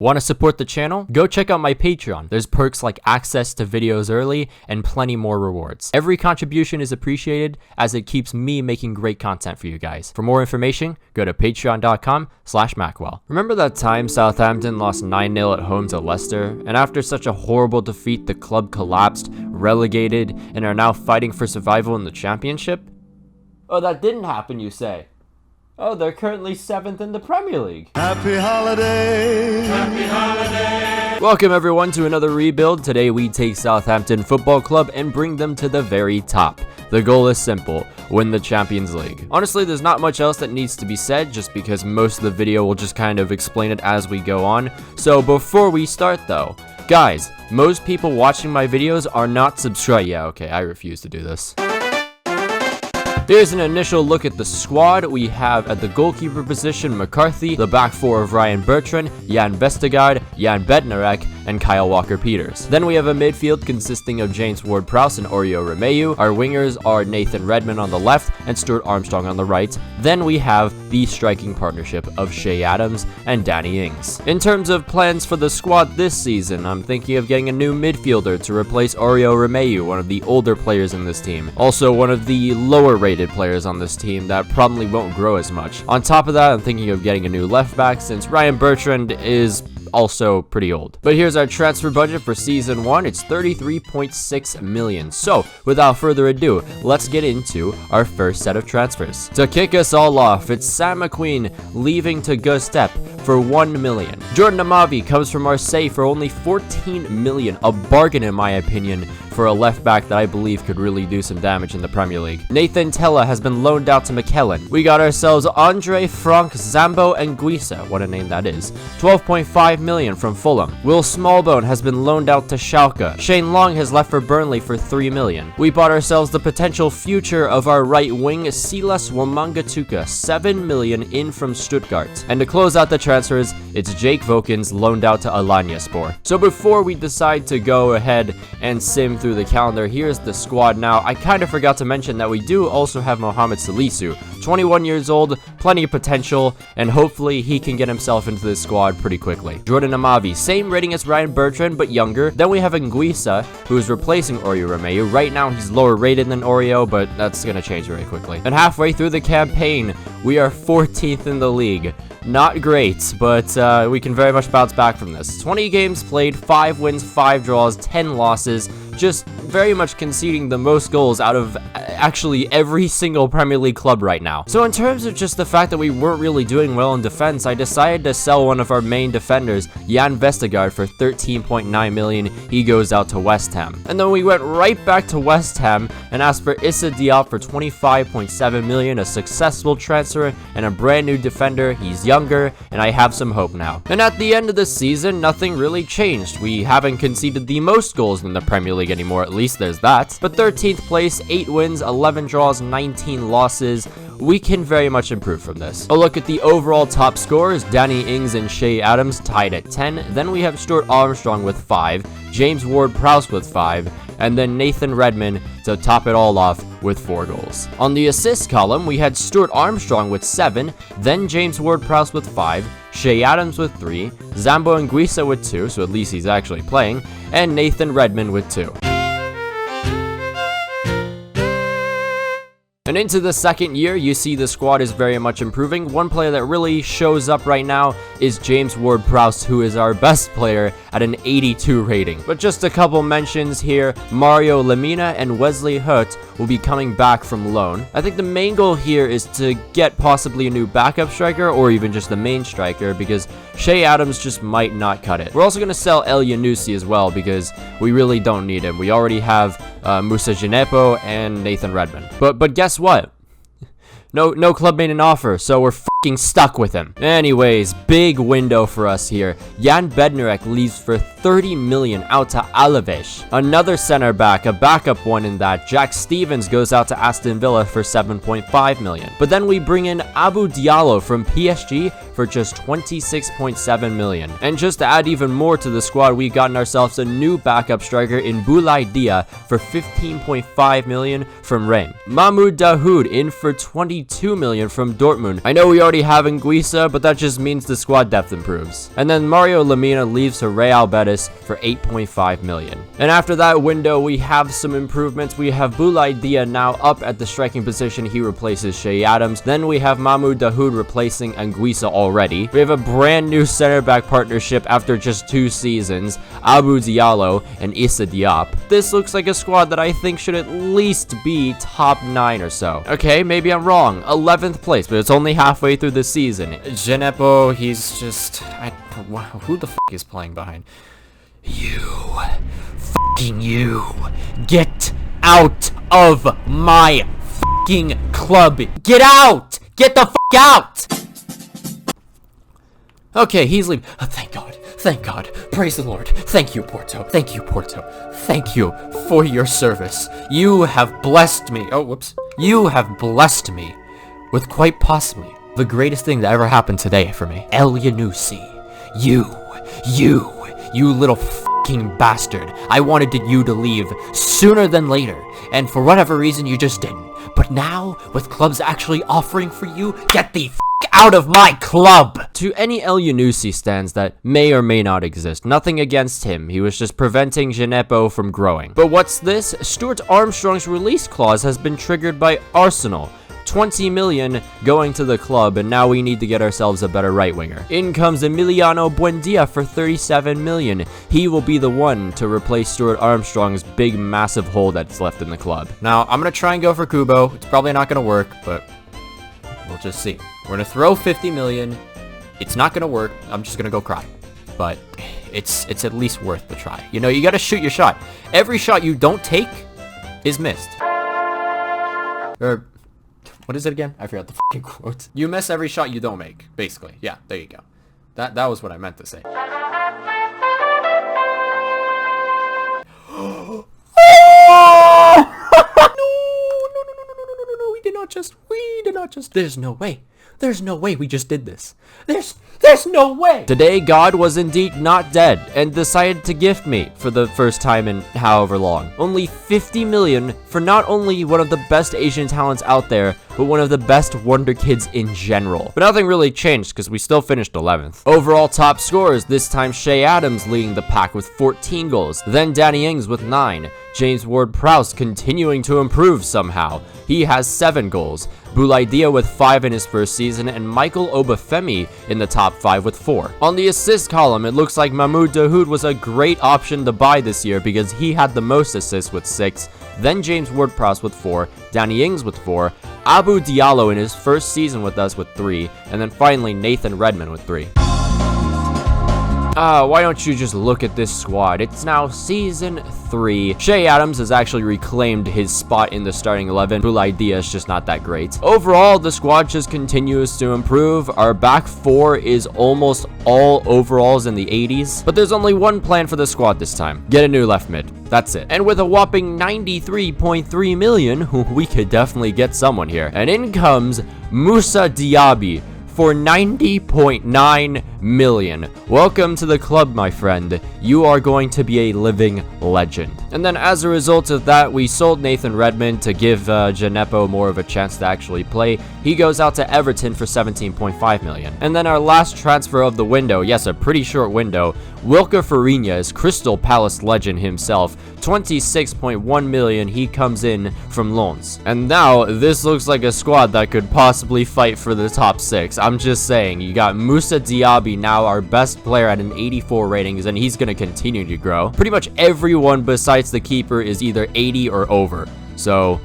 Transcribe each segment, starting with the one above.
Want to support the channel? Go check out my Patreon. There's perks like access to videos early and plenty more rewards. Every contribution is appreciated as it keeps me making great content for you guys. For more information, go to patreon.com/Maqwell. Remember that time Southampton lost 9-0 at home to Leicester, and after such a horrible defeat the club collapsed, relegated, and are now fighting for survival in the championship? Oh, that didn't happen, you say? Oh, they're currently 7th in the Premier League. Happy holiday. Happy holiday. Welcome everyone to another rebuild. Today we take Southampton Football Club and bring them to the very top. The goal is simple: win the Champions League. Honestly, there's not much else that needs to be said, just because most of the video will just kind of explain it as we go on. So before we start though, guys, most people watching my videos are not subscribed. Yeah, okay, I refuse to do this. Here's an initial look at the squad. We have at the goalkeeper position McCarthy, the back four of Ryan Bertrand, Jan Vestergaard, Jan Bednarek, and Kyle Walker-Peters. Then we have a midfield consisting of James Ward-Prowse and Oriol Romeu. Our wingers are Nathan Redmond on the left and Stuart Armstrong on the right. Then we have the striking partnership of Che Adams and Danny Ings. In terms of plans for the squad this season, I'm thinking of getting a new midfielder to replace Oriol Romeu, one of the older players in this team. Also one of the lower rated players on this team that probably won't grow as much. On top of that, I'm thinking of getting a new left back since Ryan Bertrand is also pretty old. But here's our transfer budget for season 1. It's 33.6 million. So without further ado, let's get into our first set of transfers. To kick us all off, it's Sam McQueen leaving to Gostep for 1 million. Jordan Amavi comes from Marseille for only 14 million, a bargain in my opinion for a left back that I believe could really do some damage in the Premier League. Nathan Tella has been loaned out to McKellen. We got ourselves Andre, Frank, Zambo, and Guisa. What a name that is. 12.5 million from Fulham. Will Smallbone has been loaned out to Schalke. Shane Long has left for Burnley for 3 million. We bought ourselves the potential future of our right wing, Silas Wamangituka, 7 million in from Stuttgart. And to close out the transfers, it's Jake Vokins loaned out to Alanyaspor. So before we decide to go ahead and sim through the calendar, here's the squad now. I kind of forgot to mention that we do also have Mohamed Salisu, 21 years old, plenty of potential, and hopefully he can get himself into this squad pretty quickly. Jordan Amavi, same rating as Ryan Bertrand, but younger. Then we have Nguisa, who is replacing Oriol Romeu. Right now he's lower rated than Oreo, but that's gonna change very quickly. And halfway through the campaign, we are 14th in the league. Not great, but we can very much bounce back from this. 20 games played, 5 wins, 5 draws, 10 losses. Just very much conceding the most goals out of actually every single Premier League club right now. So in terms of just the fact that we weren't really doing well in defense, I decided to sell one of our main defenders, Jan Vestergaard, for 13.9 million. He goes out to West Ham. And then we went right back to West Ham and asked for Issa Diop for 25.7 million, a successful transfer and a brand new defender. He's younger and I have some hope now. And at the end of the season, nothing really changed. We haven't conceded the most goals in the Premier League anymore, at least there's that. But 13th place, 8 wins, 11 draws, 19 losses. We can very much improve from this. A look at the overall top scorers: Danny Ings and Che Adams tied at 10. Then we have Stuart Armstrong with 5, James Ward-Prowse with 5, and then Nathan Redmond to top it all off with 4 goals. On the assist column, we had Stuart Armstrong with 7, then James Ward-Prowse with 5, Che Adams with 3, Zambo and Guisa with 2, so at least he's actually playing, and Nathan Redmond with 2. And into the second year, you see the squad is very much improving. One player that really shows up right now is James Ward-Prowse, who is our best player at an 82 rating. But just a couple mentions here: Mario Lemina and Wesley Hurt will be coming back from loan. I think the main goal here is to get possibly a new backup striker or even just the main striker, because Che Adams just might not cut it. We're also going to sell El Yanusi as well because we really don't need him. We already have Musa Ginepo and Nathan Redmond. But guess what? No club made an offer, so we're fucking stuck with him. Anyways, big window for us here. Jan Bednarek leaves for 30 million out to Alaves. Another center back, a backup one in that, Jack Stevens, goes out to Aston Villa for 7.5 million. But then we bring in Abu Diallo from PSG for just 26.7 million. And just to add even more to the squad, we've gotten ourselves a new backup striker in Boulaye Dia for 15.5 million from Rennes. Mahmoud Dahoud in for 22 million from Dortmund. I know we already already have Anguissa, but that just means the squad depth improves. And then Mario Lemina leaves to Real Betis for 8.5 million. And after that window, we have some improvements. We have Boulaye Dia now up at the striking position. He replaces Shea Adams. Then we have Mahmoud Dahoud replacing Anguissa already. We have a brand new center back partnership after just 2 seasons, Abou Diallo and Issa Diop. This looks like a squad that I think should at least be top 9 or so. Okay, maybe I'm wrong. 11th place, but it's only halfway through the season. Genepo, he's just... wow, who the f*** is playing behind? You. Fucking you. Get out of my fucking club. Get out! Get the f*** out! Okay, he's leaving. Oh, thank God. Thank God. Praise the Lord. Thank you, Porto. Thank you, Porto. Thank you for your service. You have blessed me. Oh, whoops. You have blessed me with quite possibly the greatest thing that ever happened today for me. El Yanusi. You little fucking bastard. I wanted you to leave sooner than later, and for whatever reason you just didn't. But now, with clubs actually offering for you, get the out of my club! To any El Yanusi stands that may or may not exist, nothing against him, he was just preventing Genepo from growing. But what's this? Stuart Armstrong's release clause has been triggered by Arsenal. 20 million going to the club, and now we need to get ourselves a better right winger. In comes Emiliano Buendia for 37 million. He will be the one to replace Stuart Armstrong's big massive hole that's left in the club. Now, I'm gonna try and go for Kubo. It's probably not gonna work, but we'll just see. We're gonna throw 50 million. It's not gonna work. I'm just gonna go cry. But it's at least worth the try. You know, you gotta shoot your shot. Every shot you don't take is missed. Or what is it again? I forgot the fucking quote. You miss every shot you don't make, basically. Yeah, there you go. That was what I meant to say. No, we did not just. There's no way we just did this. There's no way. Today, God was indeed not dead and decided to gift me for the first time in however long. Only 50 million for not only one of the best Asian talents out there, but one of the best wonder kids in general. But nothing really changed because we still finished 11th. Overall top scorers, this time Shea Adams leading the pack with 14 goals. Then Danny Ings with 9. James Ward-Prowse continuing to improve somehow. He has 7 goals. Boulaye Dia with 5 in his first season, and Michael Obafemi in the top 5 with 4. On the assist column, it looks like Mahmoud Dahoud was a great option to buy this year because he had the most assists with 6, then James Ward-Prowse with 4, Danny Ings with 4, Abou Diallo in his first season with us with 3, and then finally Nathan Redmond with 3. Why don't you just look at this squad? It's now season 3. Shea Adams has actually reclaimed his spot in the starting 11. Boulaye Dia is just not that great. Overall, the squad just continues to improve. Our back 4 is almost all overalls in the 80s. But there's only one plan for the squad this time. Get a new left mid. That's it. And with a whopping 93.3 million, we could definitely get someone here. And in comes Moussa Diaby for 90.9 million. Welcome to the club, my friend. You are going to be a living legend. And then as a result of that, we sold Nathan Redmond to give Genepo more of a chance to actually play. He goes out to Everton for 17.5 million. And then our last transfer of the window, yes, a pretty short window, Wilker Fariñas, Crystal Palace legend himself, 26.1 million. He comes in from Lens. And now this looks like a squad that could possibly fight for the top 6. I'm just saying, you got Moussa Diaby, now our best player at an 84 ratings, and he's going to continue to grow. Pretty much everyone besides the keeper is either 80 or over. So,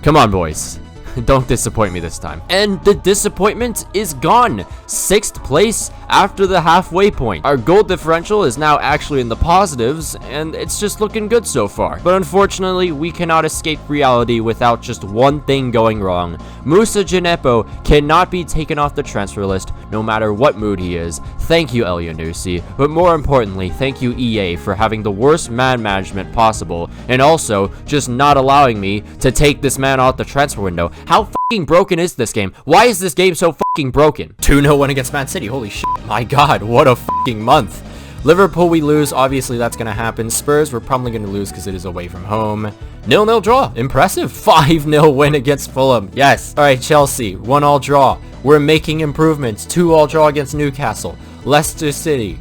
come on, boys. Don't disappoint me this time. And the disappointment is gone. 6th place after the halfway point. Our goal differential is now actually in the positives, and it's just looking good so far. But unfortunately, we cannot escape reality without just one thing going wrong. Moussa Genepo cannot be taken off the transfer list no matter what mood he is. Thank you, El Yanusi. But more importantly, thank you, EA, for having the worst man management possible, and also just not allowing me to take this man out the transfer window. How fucking broken is this game? Why is this game so fucking broken? 2-0 win against Man City. Holy shit. My god, what a fucking month. Liverpool, we lose. Obviously, that's going to happen. Spurs, we're probably going to lose because it is away from home. 0-0 draw. Impressive. 5-0 win against Fulham. Yes. All right, Chelsea, 1-1 draw. We're making improvements. 2-2 draw against Newcastle. Leicester City,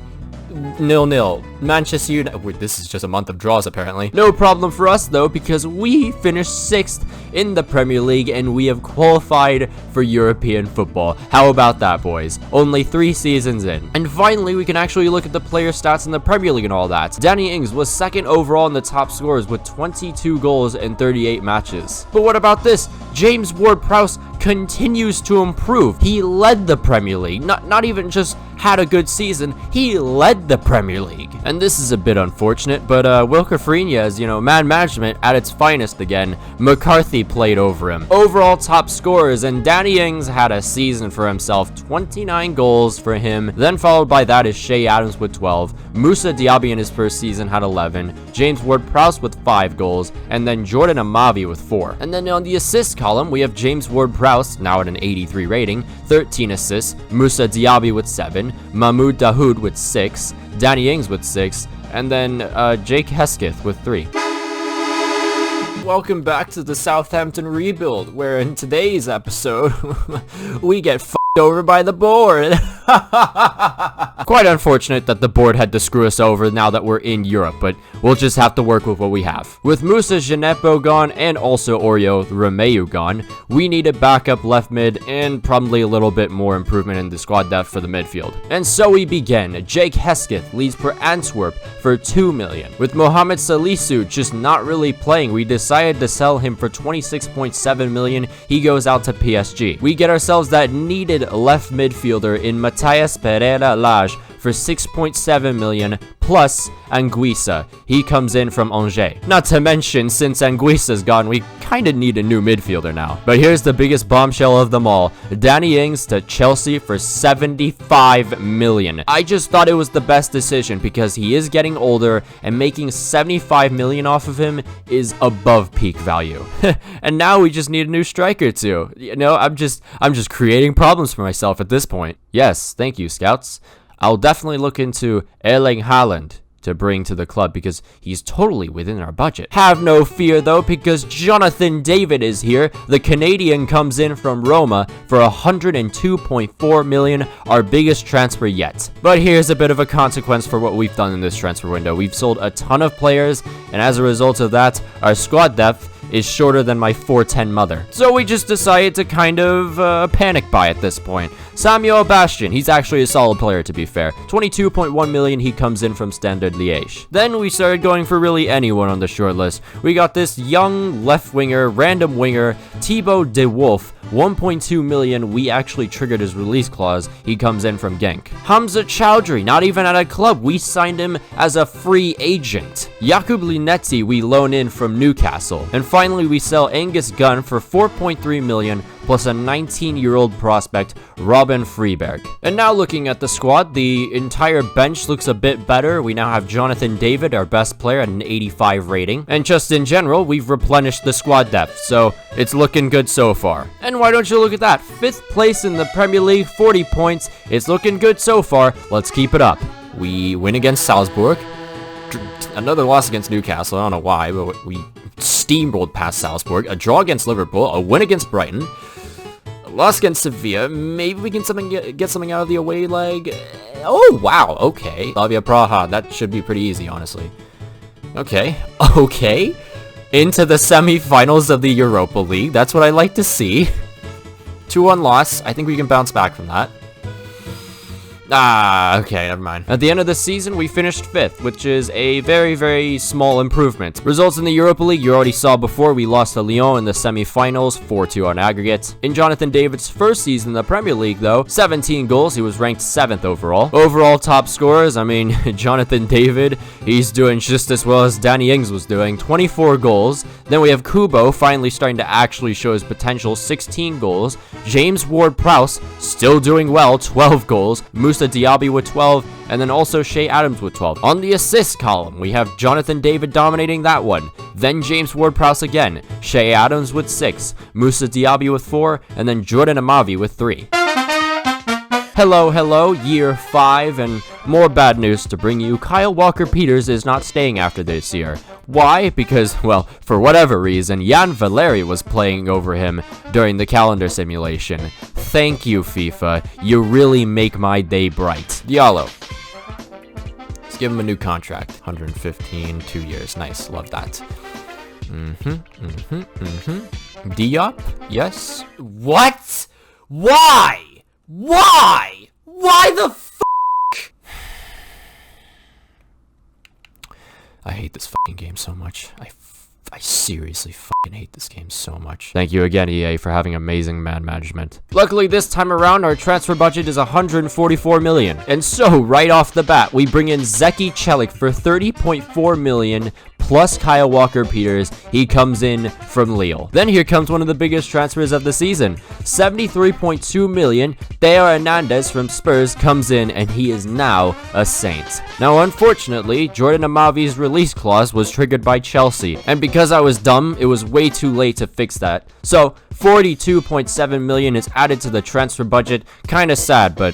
0-0. Manchester United. Wait, this is just a month of draws, apparently. No problem for us, though, because we finished 6th in the Premier League, and we have qualified for European football. How about that, boys? Only 3 seasons in. And finally, we can actually look at the player stats in the Premier League and all that. Danny Ings was 2nd overall in the top scorers with 22 goals in 38 matches. But what about this? James Ward-Prowse continues to improve. He led the Premier League, not even just had a good season, he led the Premier League. And this is a bit unfortunate, but Wilker Friñez, you know, man management at its finest again. McCarthy played over him. Overall top scorers, and Danny Ings had a season for himself, 29 goals for him. Then followed by that is Shea Adams with 12. Moussa Diaby in his first season had 11. James Ward-Prowse with 5 goals, and then Jordan Amavi with 4. And then on the assist column, we have James Ward-Prowse, now at an 83 rating, 13 assists, Moussa Diaby with 7, Mahmoud Dahoud with 6, Danny Ings with 6, and then Jake Hesketh with 3. Welcome back to the Southampton rebuild, where in today's episode, we get f***ed over by the board. Quite unfortunate that the board had to screw us over now that we're in Europe, but we'll just have to work with what we have. With Moussa Djenepo gone and also Oreo Romeu gone, we need a backup left mid and probably a little bit more improvement in the squad depth for the midfield. And so we begin. Jake Hesketh leaves for Antwerp for 2 million. With Mohamed Salisu just not really playing, we decided to sell him for 26.7 million. He goes out to PSG. We get ourselves that needed left midfielder in Matthias Pereira Lage for 6.7 million plus Anguissa. He comes in from Angers. Not to mention, since Anguissa's gone, we kind of need a new midfielder now. But here's the biggest bombshell of them all. Danny Ings to Chelsea for 75 million. I just thought it was the best decision because he is getting older and making 75 million off of him is above peak value. And now we just need a new striker too. You know, I'm just creating problems for myself at this point. Yes, thank you, scouts. I'll definitely look into Erling Haaland to bring to the club because he's totally within our budget. Have no fear though, because Jonathan David is here. The Canadian comes in from Roma for 102.4 million, our biggest transfer yet. But here's a bit of a consequence for what we've done in this transfer window. We've sold a ton of players, and as a result of that, our squad depth is shorter than my 4'10" mother. So we just decided to kind of panic buy at this point. Samuel Bastian, he's actually a solid player to be fair. 22.1 million, he comes in from Standard Liège. Then we started going for really anyone on the short list. We got this young left winger, random winger, Thibaut De Wolf, 1.2 million. We actually triggered his release clause. He comes in from Genk. Hamza Chowdhury, not even at a club. We signed him as a free agent. Jakub Linetti, we loan in from Newcastle. And finally, we sell Angus Gunn for 4.3 million plus a 19-year-old prospect, Robin Freeberg. And now looking at the squad, the entire bench looks a bit better. We now have Jonathan David, our best player, at an 85 rating. And just in general, we've replenished the squad depth, so it's looking good so far. And why don't you look at that? 5th place in the Premier League, 40 points. It's looking good so far. Let's keep it up. We win against Salzburg. Another loss against Newcastle. I don't know why, but we steamrolled past Salzburg. A draw against Liverpool. A win against Brighton. A loss against Sevilla. Maybe we can get something out of the away leg. Oh, wow. Okay. Slavia Praha. That should be pretty easy, honestly. Okay. Okay. Into the semi-finals of the Europa League. That's what I like to see. 2-1 loss. I think we can bounce back from that. Okay, never mind. At the end of the season, we finished 5th, which is a very, very small improvement. Results in the Europa League, you already saw before. We lost to Lyon in the semi-finals, 4-2 on aggregate. In Jonathan David's first season in the Premier League, though, 17 goals. He was ranked 7th overall. Overall top scorers, I mean, Jonathan David, he's doing just as well as Danny Ings was doing, 24 goals. Then we have Kubo, finally starting to actually show his potential, 16 goals. James Ward-Prowse, still doing well, 12 goals. Moussa Diaby with 12, and then also Shea Adams with 12. On the assist column, we have Jonathan David dominating that one. Then James Ward-Prowse again. Shea Adams with 6, Moussa Diaby with 4, and then Jordan Amavi with 3. Hello, year 5, and more bad news to bring you. Kyle Walker-Peters is not staying after this year. Why? Because, well, for whatever reason, Jan Valeri was playing over him during the calendar simulation. Thank you, FIFA. You really make my day bright. Diallo. Let's give him a new contract. 115, 2 years. Nice, love that. Diop? Yes. What? Why? Why? Why the f***? I hate this fucking game so much. I seriously fucking hate this game so much. Thank you again, EA, for having amazing man management. Luckily, this time around, our transfer budget is 144 million. And so, right off the bat, we bring in Zeki Celik for 30.4 million, plus Kyle Walker-Peters. He comes in from Lille. Then here comes one of the biggest transfers of the season. 73.2 million, Theo Hernandez from Spurs comes in, and he is now a Saint. Now, unfortunately, Jordan Amavi's release clause was triggered by Chelsea, and because I was dumb, it was way too late to fix that. So, 42.7 million is added to the transfer budget. Kinda sad, but,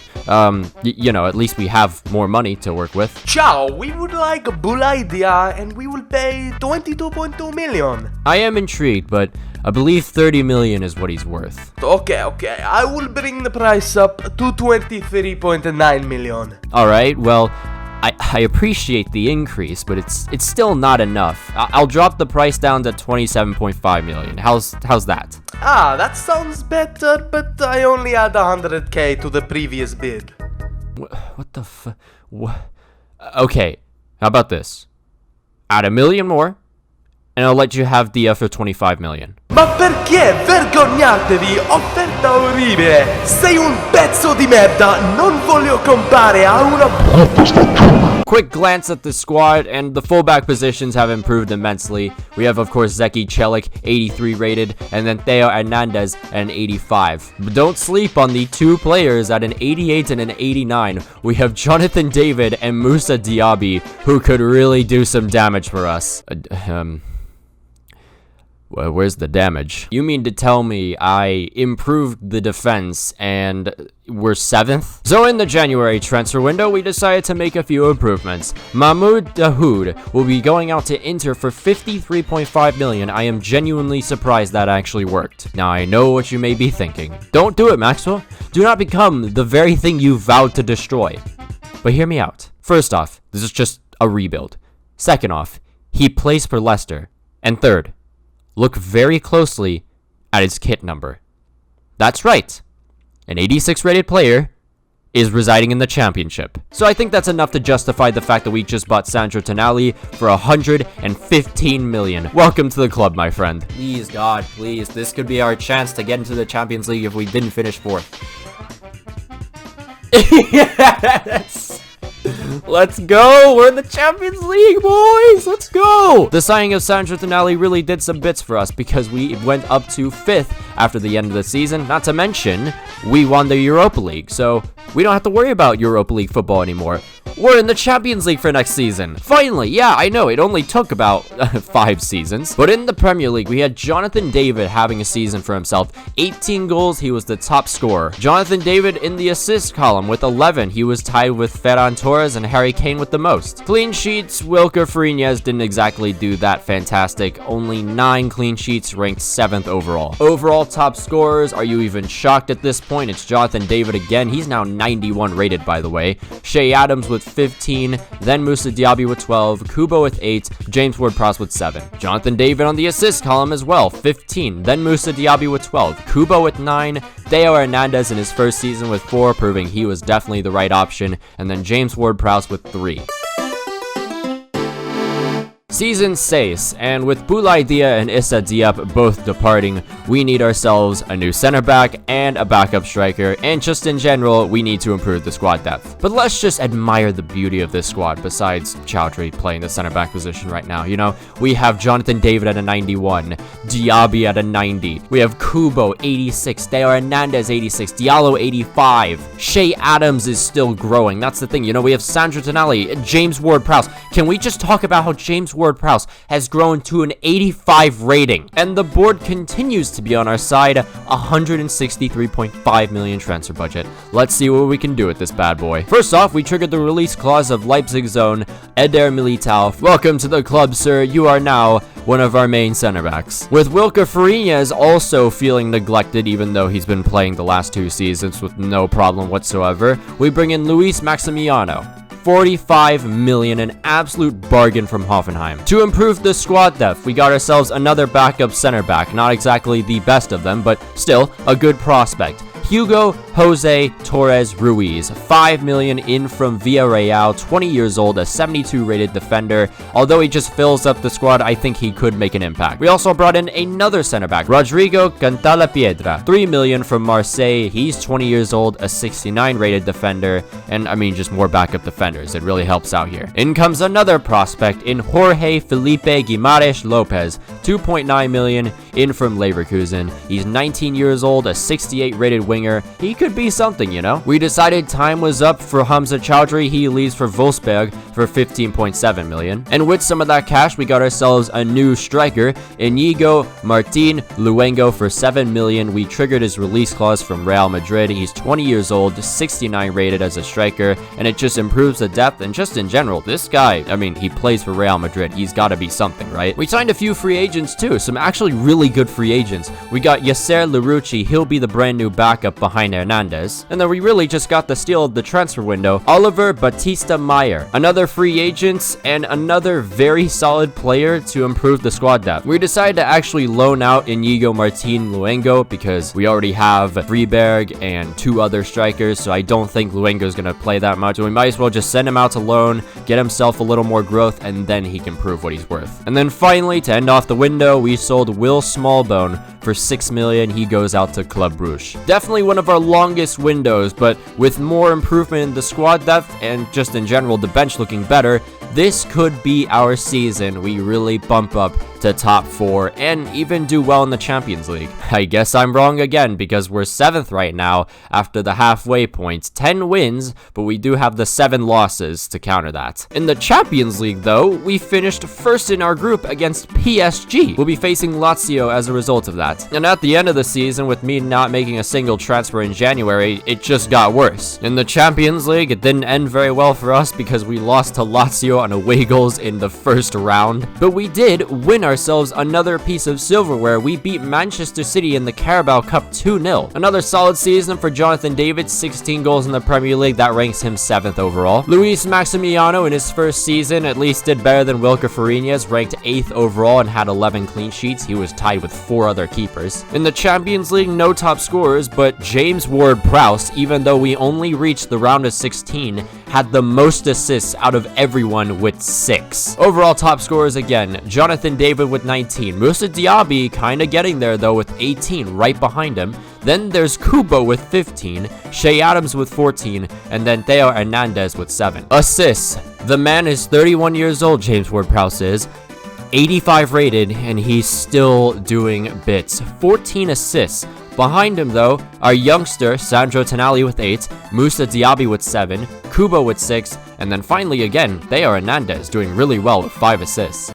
you know, at least we have more money to work with. Ciao, we would like a bull idea, and we will pay 22.2 million. I am intrigued, but I believe 30 million is what he's worth. Okay, I will bring the price up to 23.9 million. Alright, well, I appreciate the increase, but it's still not enough. I'll drop the price down to 27.5 million. How's that? Ah, that sounds better, but I only add 100k to the previous bid. What the f... Okay, how about this? Add $1 million more, and I'll let you have DF for 25 million. Ma perché? Vergognatevi! Offerta orribile! Sei un pezzo di merda! Non voglio comprare a una... Quick glance at the squad, and the fullback positions have improved immensely. We have, of course, Zeki Celik, 83 rated, and then Theo Hernandez at an 85. But don't sleep on the two players at an 88 and an 89. We have Jonathan David and Moussa Diaby, who could really do some damage for us. Well, where's the damage? You mean to tell me I improved the defense and we're 7th? So in the January transfer window, we decided to make a few improvements. Mahmoud Dahoud will be going out to Inter for 53.5 million. I am genuinely surprised that actually worked. Now I know what you may be thinking. Don't do it, Maxwell. Do not become the very thing you vowed to destroy. But hear me out. First off, this is just a rebuild. Second off, he plays for Leicester. And third, look very closely at his kit number. That's right. An 86 rated player is residing in the championship. So I think that's enough to justify the fact that we just bought Sandro Tonali for 115 million. Welcome to the club, my friend. Please, God, please. This could be our chance to get into the Champions League if we didn't finish 4th. Yes! Let's go! We're in the Champions League, boys! Let's go! The signing of Sandro Tonali really did some bits for us because we went up to 5th after the end of the season. Not to mention, we won the Europa League, so we don't have to worry about Europa League football anymore. We're in the Champions League for next season. Finally, yeah, I know, it only took about 5 seasons. But in the Premier League, we had Jonathan David having a season for himself. 18 goals, he was the top scorer. Jonathan David in the assist column with 11. He was tied with Ferran Torres and Harry Kane with the most. Clean sheets, Wilker Friñez didn't exactly do that fantastic. Only 9 clean sheets, ranked 7th overall. Overall top scorers, are you even shocked at this point? It's Jonathan David again. He's now 91 rated, by the way. Shea Adams with 15, then Moussa Diaby with 12, Kubo with 8, James Ward-Prowse with 7. Jonathan David on the assist column as well, 15, then Moussa Diaby with 12, Kubo with 9, Theo Hernandez in his first season with 4, proving he was definitely the right option, and then James Ward-Prowse with 3. Season 6, and with Boulaye Dia and Issa Diop both departing, we need ourselves a new center back and a backup striker, and just in general, we need to improve the squad depth. But let's just admire the beauty of this squad, besides Chowdhury playing the center back position right now. You know, we have Jonathan David at a 91, Diaby at a 90, we have Kubo 86, Theo Hernandez 86, Diallo 85, Shea Adams is still growing. That's the thing, you know, we have Sandro Tonali, James Ward-Prowse. Can we just talk about how James Ward Ward-Prowse has grown to an 85 rating. And the board continues to be on our side, 163.5 million transfer budget. Let's see what we can do with this bad boy. First off, we triggered the release clause of Leipzig's own Eder Militao. Welcome to the club, sir. You are now one of our main center backs. With Wilker Fariñas also feeling neglected, even though he's been playing the last 2 seasons with no problem whatsoever, we bring in Luis Maximiano. 45 million, an absolute bargain from Hoffenheim. To improve the squad depth, we got ourselves another backup center back. Not exactly the best of them, but still a good prospect. Hugo Jose Torres Ruiz, 5 million in from Villarreal, 20 years old, a 72 rated defender. Although he just fills up the squad, I think he could make an impact. We also brought in another center back, Rodrigo Cantalapiedra, 3 million from Marseille. He's 20 years old, a 69 rated defender, and I mean just more backup defenders. It really helps out here. In comes another prospect in Jorge Felipe Guimarães Lopez, 2.9 million in from Leverkusen. He's 19 years old, a 68 rated winger. He could be something, you know. We decided time was up for Hamza Chowdhury. He leaves for Wolfsburg for 15.7 million. And with some of that cash, we got ourselves a new striker, Inigo Martin Luengo, for 7 million. We triggered his release clause from Real Madrid. He's 20 years old, 69 rated as a striker, and it just improves the depth and just in general. This guy, I mean, he plays for Real Madrid. He's got to be something, right? We signed a few free agents too, some actually really good free agents. We got Yasser Larouci. He'll be the brand new backup behind Hernandez. And then we really just got the steal of the transfer window, Oliver Batista Meyer, another free agent and another very solid player to improve the squad depth. We decided to actually loan out Inigo Martin Luengo because we already have Friberg and 2 other strikers, so I don't think Luengo's gonna play that much. So we might as well just send him out to loan, get himself a little more growth, and then he can prove what he's worth. And then finally, to end off the window, we sold Will Smallbone for 6 million. He goes out to Club Brugge. Definitely one of our longest windows, but with more improvement in the squad depth and just in general the bench looking better, this could be our season. We really bump up to top 4 and even do well in the Champions League. I guess I'm wrong again because we're 7th right now after the halfway point. 10 wins, but we do have the 7 losses to counter that. In the Champions League though, we finished 1st in our group against PSG. We'll be facing Lazio as a result of that. And at the end of the season, with me not making a single transfer in January, it just got worse. In the Champions League, it didn't end very well for us because we lost to Lazio on away goals in the first round. But we did win ourselves another piece of silverware. We beat Manchester City in the Carabao Cup 2-0. Another solid season for Jonathan David, 16 goals in the Premier League. That ranks him 7th overall. Luis Maximiano in his first season at least did better than Wilker Fariñas, ranked 8th overall and had 11 clean sheets. He was tied with 4 other keepers. In the Champions League, no top scorers, but James Ward-Prowse, even though we only reached the round of 16, had the most assists out of everyone with 6. Overall top scorers again, Jonathan David with 19. Moussa Diaby kinda getting there though with 18 right behind him. Then there's Kubo with 15, Shea Adams with 14, and then Theo Hernandez with 7. Assists. The man is 31 years old, James Ward-Prowse is. 85 rated, and he's still doing bits. 14 assists. Behind him, though, our youngster, Sandro Tonali with 8, Moussa Diaby with 7, Kubo with 6, and then finally, again, Theo Hernandez doing really well with 5 assists.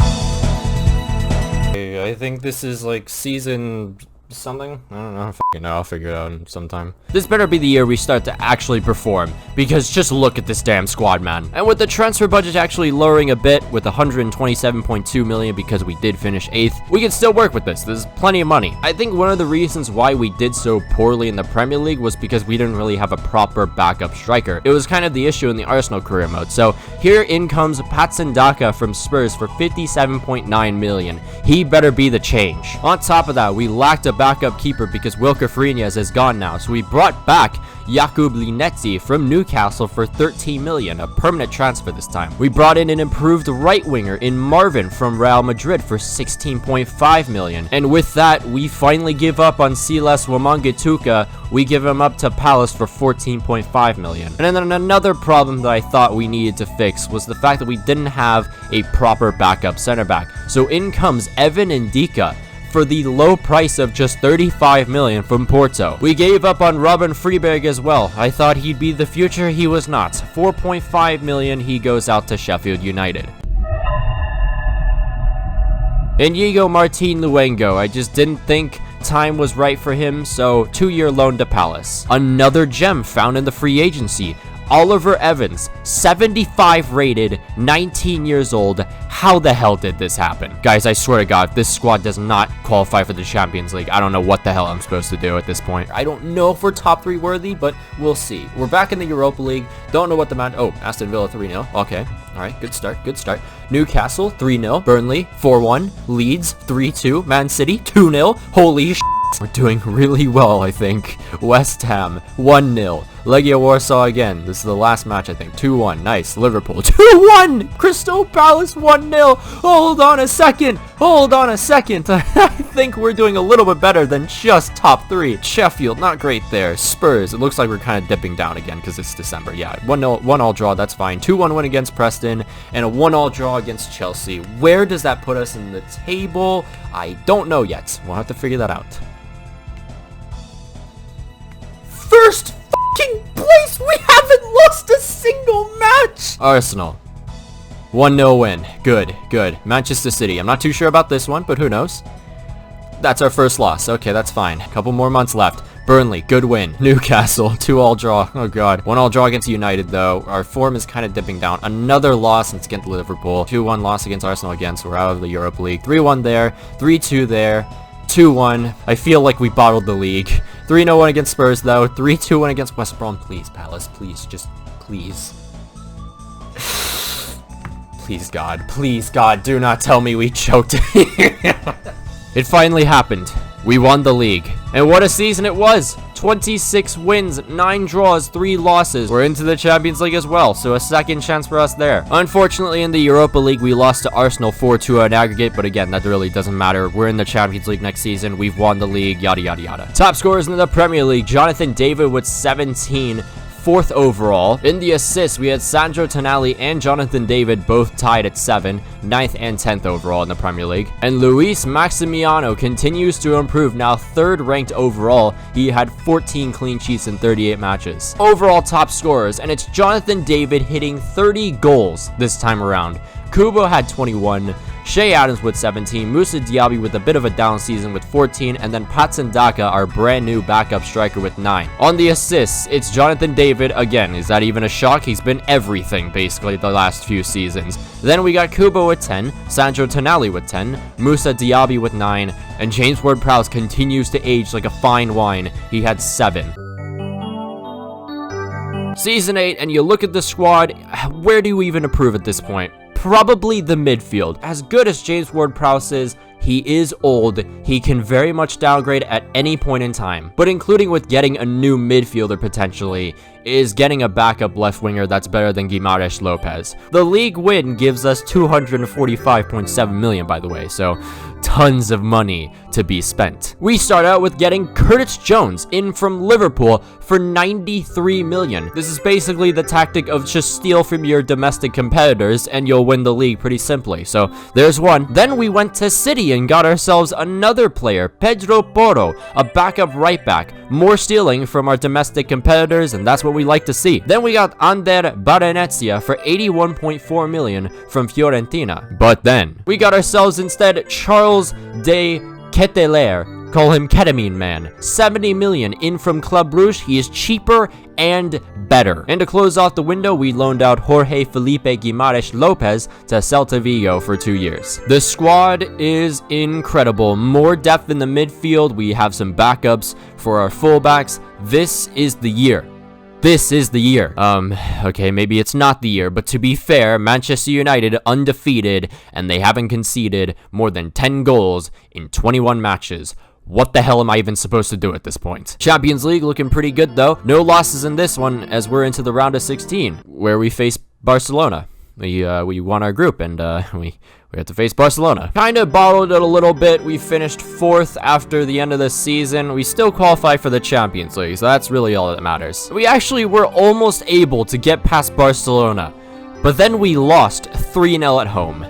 I think this is like season something. I don't know. I'll figure it out sometime. This better be the year we start to actually perform, because just look at this damn squad, man. And with the transfer budget actually lowering a bit with 127.2 million because we did finish 8th, we can still work with this. There's plenty of money. I think one of the reasons why we did so poorly in the Premier League was because we didn't really have a proper backup striker. It was kind of the issue in the Arsenal career mode. So here in comes Patson Daka from Spurs for 57.9 million. He better be the change. On top of that, we lacked a backup keeper because Wilker Fariñas is gone now, so we brought back Jakub Linetti from Newcastle for 13 million, a permanent transfer this time. We brought in an improved right winger in Marvin from Real Madrid for 16.5 million, and with that, we finally give up on Silas Wamangituka. We give him up to Palace for 14.5 million. And then another problem that I thought we needed to fix was the fact that we didn't have a proper backup center back. So in comes Evan Ndika for the low price of just 35 million from Porto. We gave up on Robin Friberg as well. I thought he'd be the future. He was not. 4.5 million. He goes out to Sheffield United. Inigo Martin Luengo, I just didn't think time was right for him, so 2-year loan to Palace. Another gem found in the free agency. Oliver Evans, 75 rated, 19 years old. How the hell did this happen? Guys, I swear to God, if this squad does not qualify for the Champions League, I don't know what the hell I'm supposed to do at this point. I don't know if we're top 3 worthy, but we'll see. We're back in the Europa League. Don't know what the man... Oh, Aston Villa 3-0. Okay. All right, good start, good start. Newcastle 3-0. Burnley 4-1. Leeds 3-2. Man City 2-0. Holy sh**. We're doing really well, I think. West Ham 1-0. Legia Warsaw again. This is the last match, I think. 2-1. Nice. Liverpool 2-1. Crystal Palace 1-0. Hold on a second. Hold on a second. I think we're doing a little bit better than just top 3. Sheffield, not great there. Spurs, it looks like we're kind of dipping down again because it's December. Yeah, 1-0, 1-all draw, that's fine. 2-1 win against Preston and a 1-all draw against Chelsea. Where does that put us in the table? I don't know yet. We'll have to figure that out. First fucking place! We haven't lost a single match! Arsenal. 1-0 win. Good, good. Manchester City. I'm not too sure about this one, but who knows? That's our first loss. Okay, that's fine. A couple more months left. Burnley, good win. Newcastle, 2-all draw. Oh god. 1-all draw against United though. Our form is kind of dipping down. Another loss against Liverpool. 2-1 loss against Arsenal again, so we're out of the Europa League. 3-1 there. 3-2 there. 2-1. I feel like we bottled the league. 3-0 against Spurs though. 3-2 against West Brom. Please, Palace. Please, just please. Please God, do not tell me we choked. It finally happened. We won the league. And what a season it was. 26 wins, 9 draws, 3 losses. We're into the Champions League as well, so a second chance for us there. Unfortunately, in the Europa League, we lost to Arsenal 4-2 at aggregate, but again, that really doesn't matter. We're in the Champions League next season. We've won the league, yada, yada, yada. Top scorers in the Premier League, Jonathan David with 17. 4th overall. In the assists, we had Sandro Tonali and Jonathan David both tied at 7, 9th and 10th overall in the Premier League. And Luis Maximiano continues to improve, now 3rd ranked overall. He had 14 clean sheets in 38 matches. Overall top scorers, and it's Jonathan David hitting 30 goals this time around. Kubo had 21, Shea Adams with 17, Moussa Diaby with a bit of a down season with 14, and then Patson Daka, our brand new backup striker, with 9. On the assists, it's Jonathan David again. Is that even a shock? He's been everything basically the last few seasons. Then we got Kubo with 10, Sandro Tonali with 10, Moussa Diaby with 9, and James Ward-Prowse continues to age like a fine wine. He had 7. Season 8, and you look at the squad, where do we even improve at this point? Probably the midfield. As good as James Ward-Prowse is, he is old. He can very much downgrade at any point in time. But including with getting a new midfielder potentially, is getting a backup left winger that's better than Guimaraes Lopez. The league win gives us 245.7 million, by the way, so tons of money to be spent. We start out with getting Curtis Jones in from Liverpool for 93 million. This is basically the tactic of just steal from your domestic competitors and you'll win the league pretty simply. So there's one. Then we went to City and got ourselves another player, Pedro Porro, a backup right back. More stealing from our domestic competitors, and that's what we like to see. Then we got Ander Barrenetxia for 81.4 million from Fiorentina. But then we got ourselves instead Charles de Ketelaere, call him Ketamine Man, 70 million in from Club Brugge. He is cheaper and better. And to close off the window, we loaned out Jorge Felipe Guimaraes Lopez to Celta Vigo for 2 years. The squad is incredible. More depth in the midfield. We have some backups for our fullbacks. This is the year. This is the year. Okay, maybe it's not the year, but to be fair, Manchester United undefeated, and they haven't conceded more than 10 goals in 21 matches. What the hell am I even supposed to do at this point? Champions League looking pretty good though. No losses in this one as we're into the round of 16, where we face Barcelona. We won our group and we had to face Barcelona. Kind of bottled it a little bit. We finished 4th after the end of the season. We still qualify for the Champions League, so that's really all that matters. We actually were almost able to get past Barcelona, but then we lost 3-0 at home.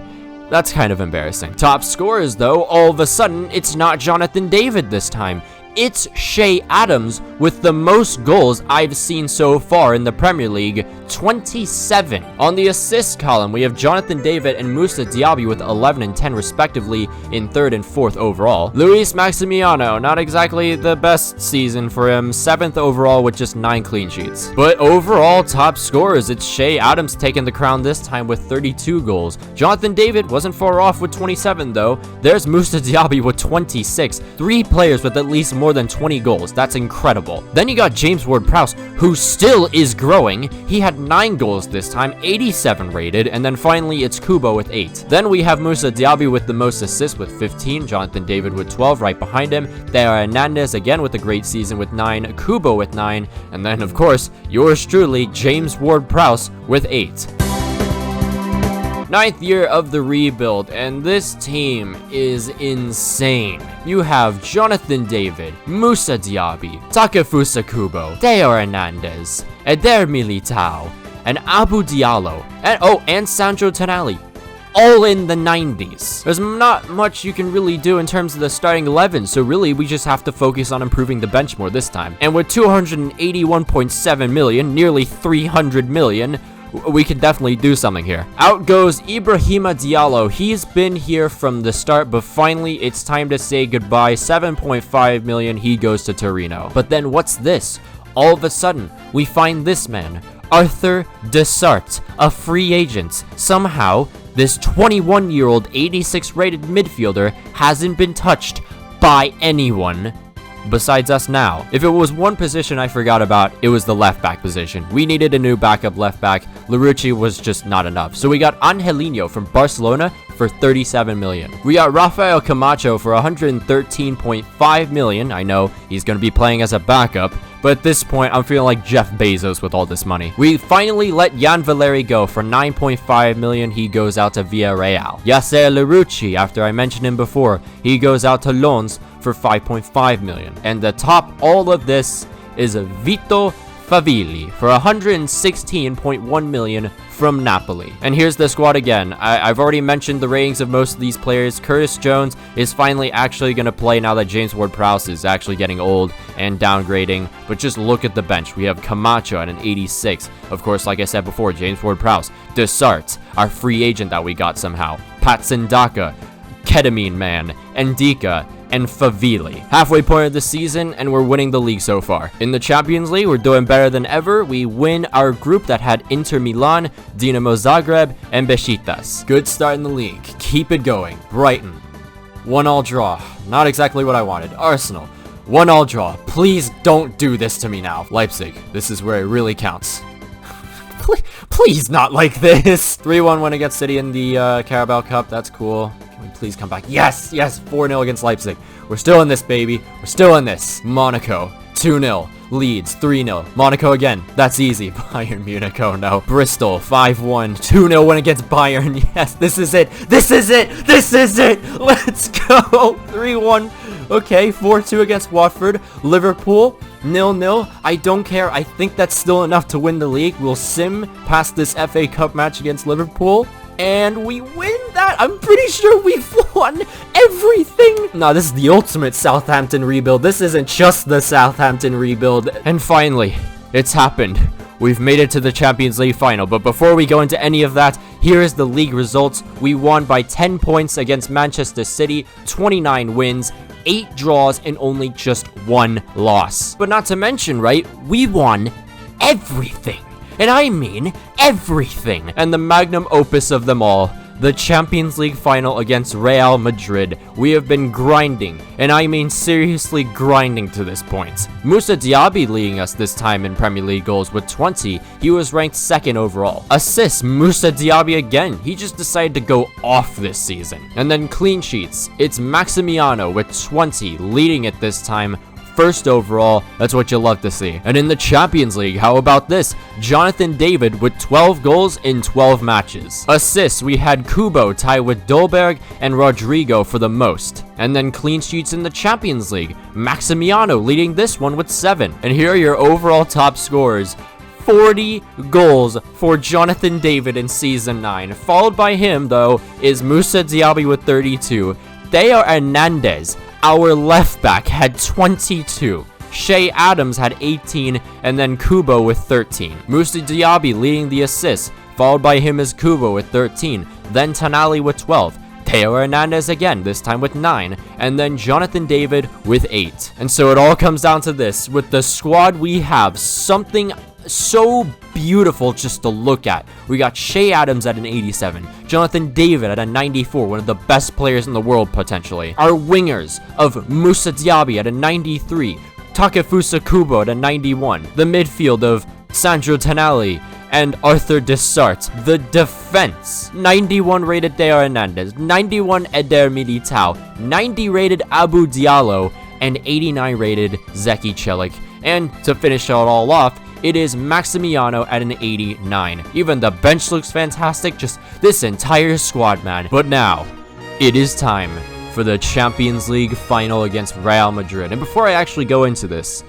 That's kind of embarrassing. Top scorers though, all of a sudden, it's not Jonathan David this time. it's Shea Adams with the most goals I've seen so far in the Premier League, 27. On the assist column, we have Jonathan David and Moussa Diaby with 11 and 10 respectively in 3rd and 4th overall. Luis Maximiano, not exactly the best season for him, 7th overall with just 9 clean sheets. But overall top scorers, it's Shea Adams taking the crown this time with 32 goals. Jonathan David wasn't far off with 27 though. There's Moussa Diaby with 26. 3 players with at least more than 20 goals. That's incredible. Then you got James Ward-Prowse, who still is growing. He had 9 goals this time, 87 rated, and then finally it's Kubo with 8. Then we have Moussa Diaby with the most assists with 15, Jonathan David with 12 right behind him, Theo Hernandez again with a great season with 9, Kubo with 9, and then of course, yours truly, James Ward-Prowse with 8. 9th year of the rebuild, and this team is insane. You have Jonathan David, Moussa Diaby, Takefusa Kubo, Theo Hernandez, Eder Militao, and Abu Diallo, and Sandro Tonali, all in the 90s. There's not much you can really do in terms of the starting 11, so really we just have to focus on improving the bench more this time. And with 281.7 million, nearly 300 million, we can definitely do something here. Out goes Ibrahima Diallo. He's been here from the start, but finally it's time to say goodbye. 7.5 million, he goes to Torino. But then what's this? All of a sudden, we find this man, Arthur Desart, a free agent. Somehow, this 21-year-old 86 rated midfielder hasn't been touched by anyone besides us now. If it was one position I forgot about, it was the left back position. We needed a new backup left back. Larucci was just not enough. So we got Angelino from Barcelona for 37 million. We got Rafael Camacho for 113.5 million. I know he's going to be playing as a backup, but at this point, I'm feeling like Jeff Bezos with all this money. We finally let Jan Valeri go for 9.5 million. He goes out to Villarreal. Yasser Larucci, after I mentioned him before, he goes out to Lons for 5.5 million. And the top all of this is Vito Favilli for 116.1 million from Napoli. And here's the squad again. I've already mentioned the ratings of most of these players. Curtis Jones is finally actually going to play now that James Ward-Prowse is actually getting old and downgrading. But just look at the bench. We have Camacho at an 86. Of course, like I said before, James Ward-Prowse, Desart, our free agent that we got somehow, Patson Daka, Ketamine Man, Ndika, and Favilli. Halfway point of the season, and we're winning the league so far. In the Champions League, we're doing better than ever. We win our group that had Inter Milan, Dinamo Zagreb, and Besiktas. Good start in the league. Keep it going. Brighton, 1-1 draw. Not exactly what I wanted. Arsenal, 1-1 draw. Please don't do this to me now. Leipzig, this is where it really counts. Please not like this. 3-1 win against City in the Carabao Cup. That's cool. Can we please come back? Yes, 4-0 against Leipzig. We're still in this, baby. We're still in this. Monaco, 2-0. Leeds, 3-0. Monaco again. That's easy. Bayern Munich, oh no. Bristol, 5-1. 2-0 win against Bayern. Yes, this is it. This is it. This is it. Let's go. 3-1. Okay, 4-2 against Watford. Liverpool, 0-0. I don't care. I think that's still enough to win the league. We'll sim past this FA Cup match against Liverpool, and we win that. I'm pretty sure we've won everything. No, this is the ultimate Southampton rebuild. This isn't just the Southampton rebuild. And finally, it's happened. We've made it to the Champions League final, but before we go into any of that, here is the league results. We won by 10 points against Manchester City, 29 wins, 8 draws, and only just 1 loss. But not to mention, right, we won everything. And I mean everything. And the magnum opus of them all, the Champions League final against Real Madrid. We have been grinding, and I mean seriously grinding to this point. Moussa Diaby leading us this time in Premier League goals with 20. He was ranked 2nd overall. Assists, Moussa Diaby again. He just decided to go off this season. And then clean sheets, it's Maximiano with 20 leading it this time. 1st overall, that's what you love to see. And in the Champions League, how about this? Jonathan David with 12 goals in 12 matches. Assists, we had Kubo tied with Dolberg and Rodrigo for the most. And then clean sheets in the Champions League, Maximiano leading this one with 7. And here are your overall top scorers. 40 goals for Jonathan David in Season 9. Followed by him, though, is Moussa Diaby with 32. Theo Hernandez Our left back had 22. Shea Adams had 18, and then Kubo with 13. Moussa Diaby leading the assists, followed by him as Kubo with 13, then Tonali with 12. Theo Hernandez again, this time with 9, and then Jonathan David with 8. And so it all comes down to this. With the squad we have, something so beautiful just to look at. We got Shea Adams at an 87, Jonathan David at a 94, one of the best players in the world potentially. Our wingers of Moussa Diaby at a 93, Takefusa Kubo at a 91, the midfield of Sandro Tonali and Arthur Desart. The defense, 91 rated Theo Hernandez, 91 Eder Militao, 90 rated Abu Diallo, and 89 rated Zeki Celik. And to finish it all off, it is Maximiano at an 89. Even the bench looks fantastic, just this entire squad, man. But now, it is time for the Champions League final against Real Madrid. And before I actually go into this,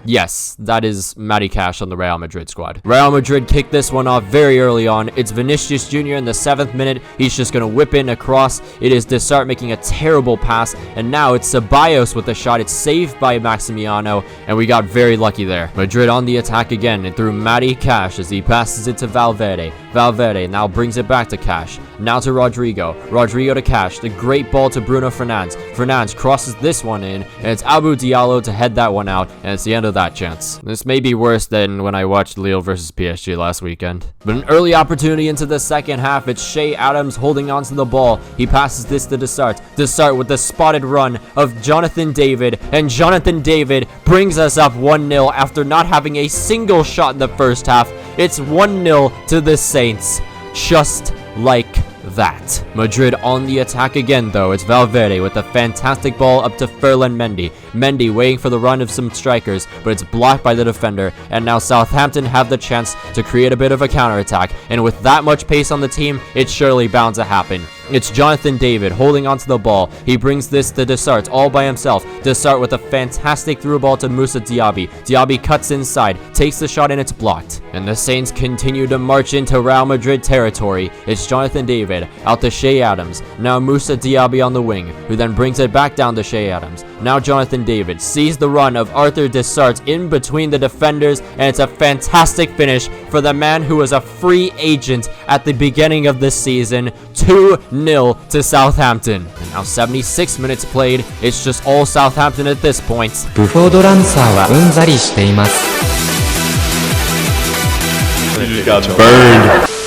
yes, that is Matty Cash on the Real Madrid squad. Real Madrid kicked this one off very early on. It's Vinicius Jr. in the 7th minute. He's just going to whip in across. It is Desart making a terrible pass. And now it's Ceballos with a shot. It's saved by Maximiano. And we got very lucky there. Madrid on the attack again. And through Matty Cash as he passes it to Valverde. Valverde now brings it back to Cash. Now to Rodrigo. Rodrigo to Cash. The great ball to Bruno Fernandes. Fernandes crosses this one in. And it's Abu Diallo to head that one out. And it's the end of that chance. This may be worse than when I watched Lille versus PSG last weekend. But an early opportunity into the second half. It's Shea Adams holding onto the ball. He passes this to Desart. Desart with the spotted run of Jonathan David. And Jonathan David brings us up 1-0 after not having a single shot in the first half. It's 1-0 to the Saints. Just like that. Madrid on the attack again though. It's Valverde with a fantastic ball up to Ferland Mendy. Mendy waiting for the run of some strikers, but it's blocked by the defender. And now Southampton have the chance to create a bit of a counterattack. And with that much pace on the team, it's surely bound to happen. It's Jonathan David holding onto the ball. He brings this to Desart all by himself. Desart with a fantastic through ball to Moussa Diaby. Diaby cuts inside, takes the shot, and it's blocked. And the Saints continue to march into Real Madrid territory. It's Jonathan David out to Shea Adams. Now Moussa Diaby on the wing, who then brings it back down to Shea Adams. Now Jonathan David sees the run of Arthur Desart in between the defenders, and it's a fantastic finish for the man who was a free agent at the beginning of this season. 2-0 to Southampton. And now 76 minutes played. It's just all Southampton at this point. ブフォードランサーはうんざりしています。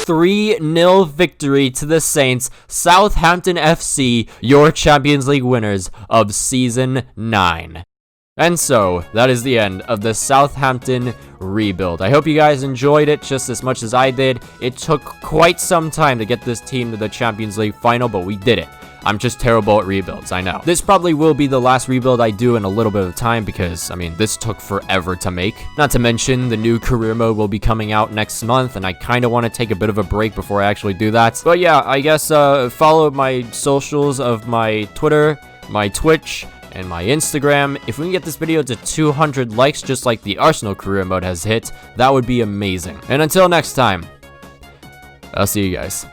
3-0 victory to the Saints. Southampton FC, your Champions League winners of Season 9. And so, that is the end of the Southampton rebuild. I hope you guys enjoyed it just as much as I did. It took quite some time to get this team to the Champions League final, but we did it. I'm just terrible at rebuilds, I know. This probably will be the last rebuild I do in a little bit of time because, I mean, this took forever to make. Not to mention, the new career mode will be coming out next month, and I kind of want to take a bit of a break before I actually do that. But yeah, I guess follow my socials of my Twitter, my Twitch, and my Instagram. If we can get this video to 200 likes, just like the Arsenal career mode has hit, that would be amazing. And until next time, I'll see you guys.